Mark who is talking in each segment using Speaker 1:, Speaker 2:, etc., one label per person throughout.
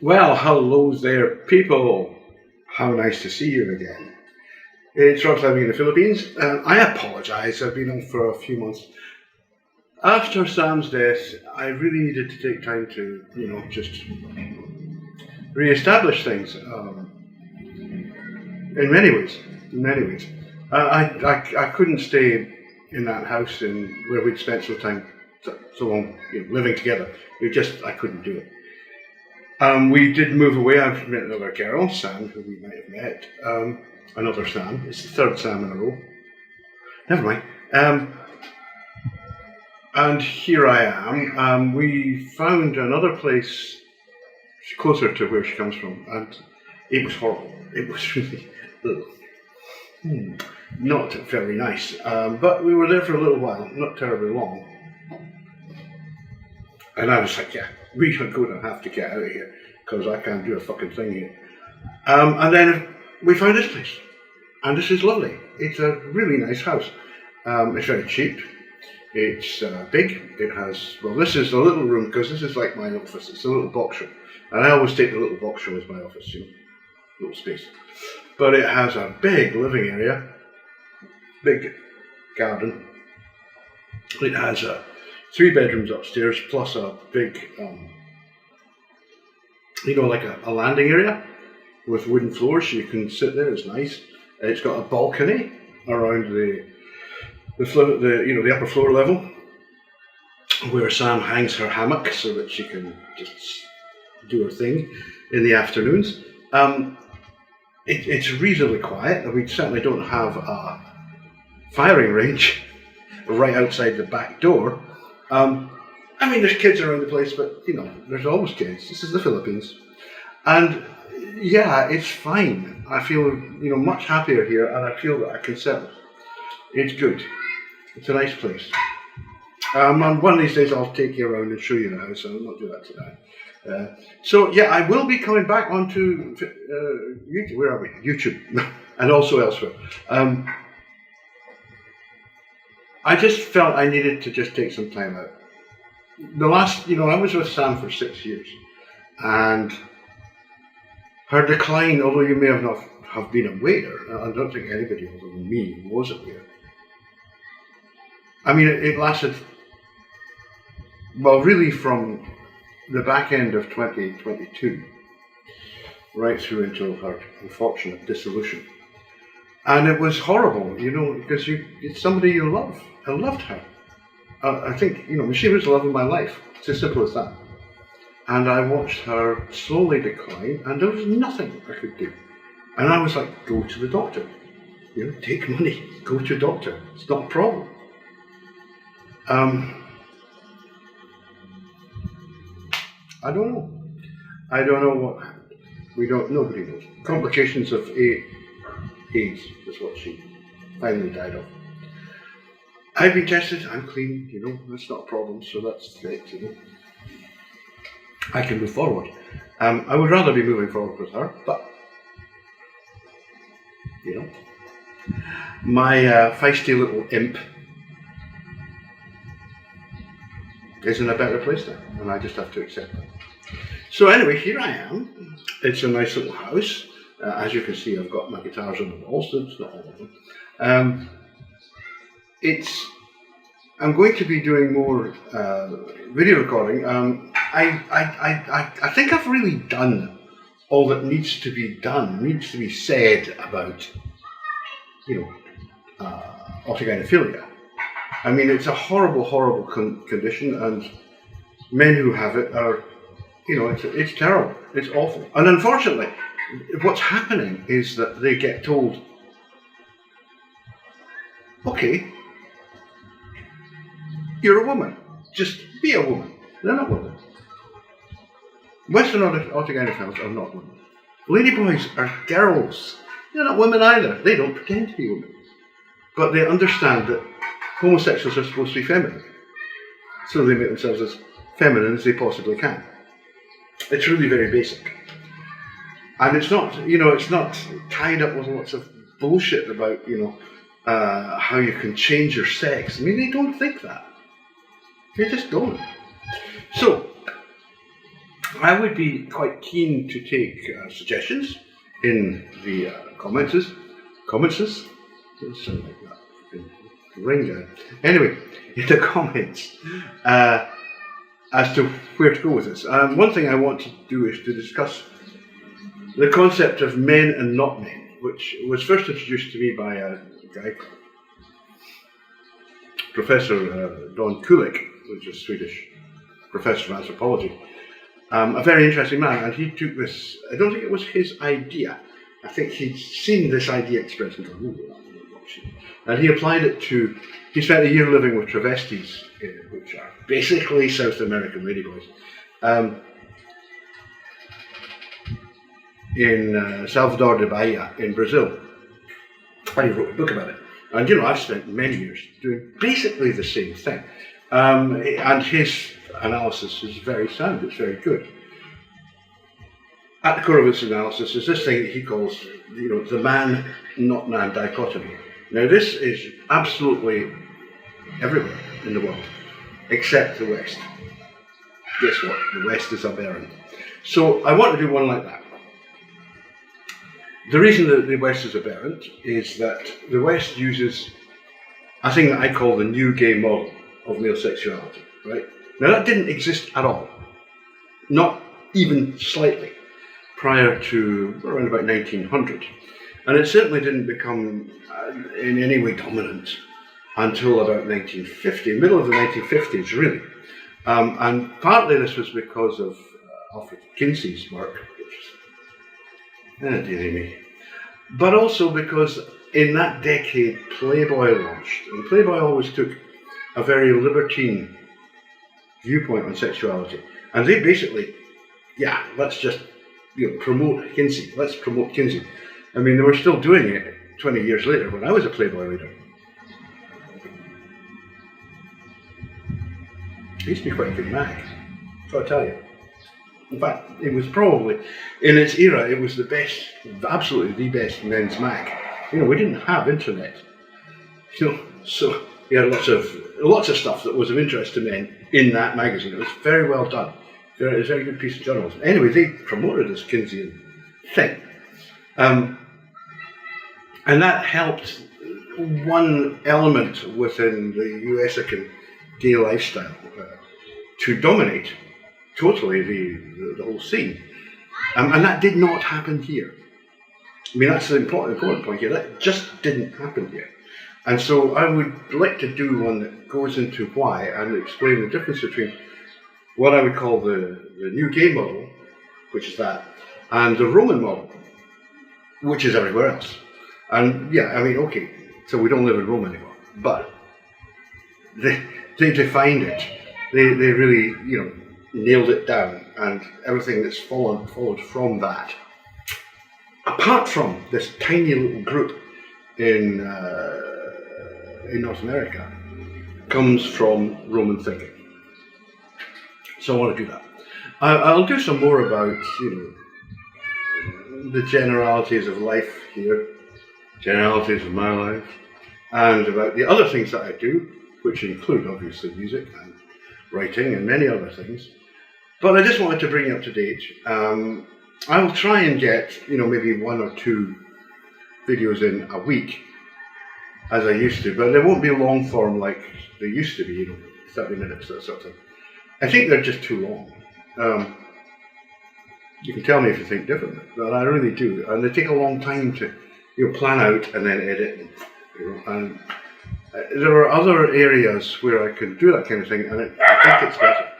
Speaker 1: Well, hello there, people. How nice to see you again. It's Rob living in the Philippines, and I apologise. I've been on for a few months. After Sam's death, I really needed to take time to, just re-establish things. In many ways. I couldn't stay in that house where we'd spent so long, living together. I couldn't do it. We did move away. I've met another girl, Sam, who we might have met. Another Sam. It's the third Sam in a row. Never mind. And here I am. We found another place closer to where she comes from, and it was horrible. It was really not very nice. But we were there for a little while, not terribly long. And I was like, yeah, we are going to have to get out of here because I can't do a fucking thing here. And then we found this place. And this is lovely. It's a really nice house. It's very cheap. It's big. It has, this is a little room because this is like my office. It's a little box room. And I always take the little box room as my office, little space. But it has a big living area, big garden. It has 3 bedrooms upstairs plus a big, like a landing area with wooden floors, so you can sit there. It's nice. It's got a balcony around the upper floor level, where Sam hangs her hammock so that she can just do her thing in the afternoons. It's reasonably quiet. We certainly don't have a firing range right outside the back door. There's kids around the place, but there's always kids. This is the Philippines. And yeah, it's fine. I feel, much happier here, and I feel that I can settle. It's good. It's a nice place. And one of these days I'll take you around and show you the house. I'll not do that today. So yeah, I will be coming back onto YouTube. Where are we? YouTube, and also elsewhere. I just felt I needed to just take some time out. I was with Sam for 6 years, and her decline, although you may not have been aware, I don't think anybody other than me was aware. It lasted, really from the back end of 2022, right through until her unfortunate dissolution. And it was horrible, because it's somebody you love. I loved her. I think, she was the love of my life. It's as simple as that. And I watched her slowly decline, and there was nothing I could do. And I was like, go to the doctor. Take money, go to a doctor. It's not a problem. I don't know. I don't know what happened. Nobody knows. Complications of AIDS is what she finally died of. I've been tested, I'm clean, that's not a problem, so that's great, I can move forward. I would rather be moving forward with her, but, my feisty little imp is in a better place now, and I just have to accept that. So anyway, here I am. It's a nice little house. As you can see, I've got my guitars on the walls, so it's not all of them. I'm going to be doing more video recording. I think I've really done all that needs to be said about, autogynephilia. It's a horrible, horrible condition, and men who have it are, it's terrible. It's awful. And unfortunately, what's happening is that they get told, okay, you're a woman. Just be a woman. They're not women. Western autogynephiles are not women. Ladyboys are girls. They're not women either. They don't pretend to be women. But they understand that homosexuals are supposed to be feminine. So they make themselves as feminine as they possibly can. It's really very basic. And it's not, it's not tied up with lots of bullshit about, how you can change your sex. They don't think that. They just don't. So, I would be quite keen to take suggestions in the comments. Doesn't sound like that. Ring down. Anyway, in the comments as to where to go with this. One thing I want to do is to discuss the concept of men and not men, which was first introduced to me by a guy, Professor Don Kulik, which is a Swedish professor of anthropology. A very interesting man, and he took this, I don't think it was his idea, I think he'd seen this idea expressed and gone, and he applied it to, he spent a year living with travestis, which are basically South American ladyboys, in Salvador de Bahia in Brazil. And he wrote a book about it. And I've spent many years doing basically the same thing. And his analysis is very sound, it's very good. At the core of his analysis is this thing that he calls, the man, not man dichotomy. Now this is absolutely everywhere in the world, except the West. Guess what? The West is aberrant. So I want to do one like that. The reason that the West is aberrant is that the West uses a thing that I call the new gay model of male sexuality, right? Now that didn't exist at all, not even slightly, prior to around about 1900. And it certainly didn't become in any way dominant until about 1950, middle of the 1950s really. And partly this was because of Alfred Kinsey's work, which is, dearie me. But also because in that decade Playboy launched, and Playboy always took a very libertine viewpoint on sexuality. And they basically, let's just promote Kinsey. Let's promote Kinsey. I mean, they were still doing it 20 years later when I was a Playboy reader. It used to be quite a good mag, so I tell you. In fact, it was probably, in its era, it was the best, absolutely the best men's mag. We didn't have internet. So we had lots of stuff that was of interest to men in that magazine. It was very well done. It was a very good piece of journalism. Anyway, they promoted this Kinseyan thing. And that helped one element within the USican gay lifestyle to dominate totally the whole scene. And that did not happen here. I mean, that's the important point here. That just didn't happen here. And so I would like to do one that goes into why and explain the difference between what I would call the new gay model, which is that, and the Roman model, which is everywhere else. And okay, so we don't live in Rome anymore, but they defined it. They really, nailed it down, and everything that's followed from that. Apart from this tiny little group in North America, comes from Roman thinking. So I want to do that. I'll do some more about, the generalities of life here, generalities of my life, and about the other things that I do, which include obviously music and writing and many other things. But I just wanted to bring you up to date. I will try and get, maybe 1 or 2 videos in a week, as I used to, but they won't be long form like they used to be, 30 minutes, that sort of thing. I think they're just too long. You can tell me if you think differently, but I really do. And they take a long time to plan out and then edit. And there are other areas where I can do that kind of thing, and I think it's better.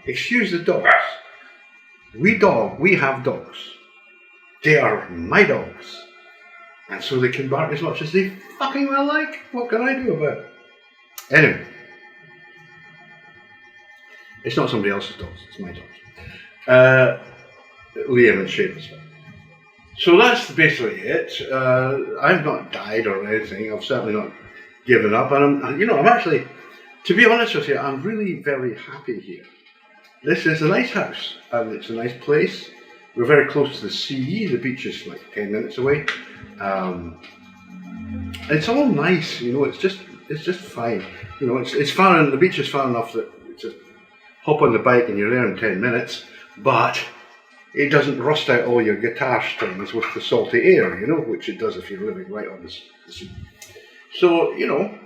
Speaker 1: Excuse the dogs. We have dogs. They are my dogs. And so they can bark as much as they fucking well like. What can I do about it? Anyway. It's not somebody else's dogs, it's my dogs. Liam and Seamus. So that's basically it. I've not died or anything. I've certainly not given up. And I'm actually, to be honest with you, I'm really very happy here. This is a nice house, and it's a nice place. We're very close to the sea. The beach is like 10 minutes away. It's all nice, it's just fine. It's far, and the beach is far enough that it's just hop on the bike and you're there in 10 minutes. but it doesn't rust out all your guitar strings with the salty air, you know, which it does if you're living right on the sea. So, you know,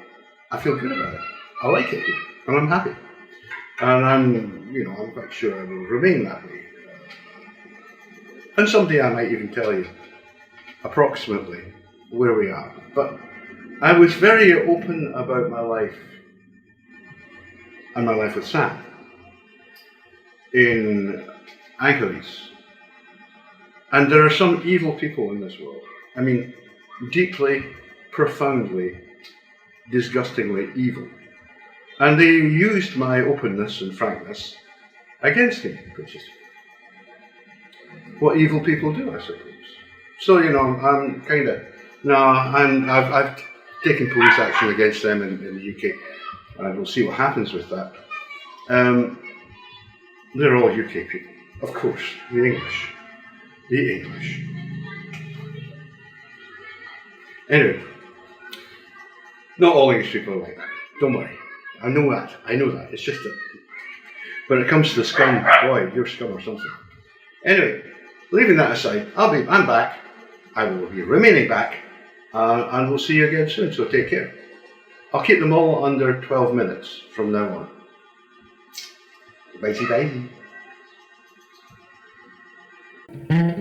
Speaker 1: I feel good about it. I like it here, and I'm happy. And I'm quite sure I will remain that way. And someday I might even tell you approximately where we are. But I was very open about my life and my life with Sam in Anchorage. And there are some evil people in this world. I mean, deeply, profoundly, disgustingly evil. And they used my openness and frankness against me, which is what evil people do, I suppose. So, I'm kind of, I've taken police action against them in the UK, and we'll see what happens with that. They're all UK people, of course, the English. Anyway, not all English people are like that. Don't worry. I know that. It's just that when it comes to the scum, boy, you're scum or something. Anyway, leaving that aside, I'm back. I will be remaining back, and we'll see you again soon. So take care. I'll keep them all under 12 minutes from now on. Bye bye.